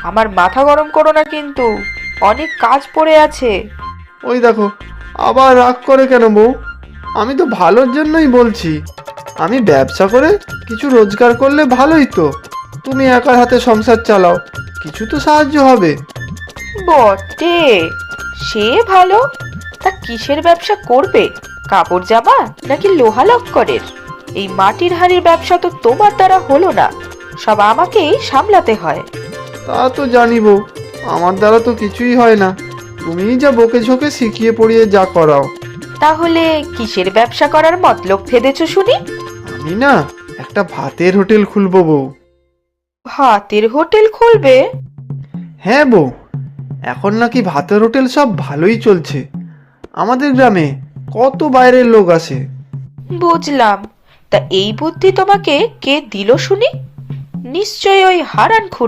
আমার মাথা গরম করো না, কিন্তু অনেক কাজ পড়ে আছে। ওই দেখো, আবার রাগ করে কেন বউ? আমি তো ভালোর জন্যই বলছি। আমি ব্যবসা করে কিছু রোজগার করলে ভালোই তো। তুমি একার হাতে সংসার চালাও, কিছু তো সাহায্য হবে। বটে, সে ভালো। তা কিসের ব্যবসা করবে? কাপড় জামা নাকি লোহা লক্করের? এই মাটির হাঁড়ির ব্যবসা তো তোমার দ্বারা হলো না, সব আমাকেই সামলাতে হয়। তা তো জানি বউ, আমার দ্বারা তো কিছুই হয় না। তুমিই যা বকে ঝোঁকে শিখিয়ে পড়িয়ে যা করাও। তাহলে কিসের ব্যবসা করার মতলব ফেদেছো শুনি? আমি না একটা ভাতের হোটেল খুলবো বউ। ভাতের হোটেল খুলবে? হ্যাঁ বউ, এখন নাকি ভাতের হোটেল সব ভালোই চলছে। আমাদের গ্রামে কত বাইরের লোক আসে। বুঝলাম। তা এই বুদ্ধি তোমাকে কে দিল শুনি? নিশ্চয় ওই হারান খুড়ো।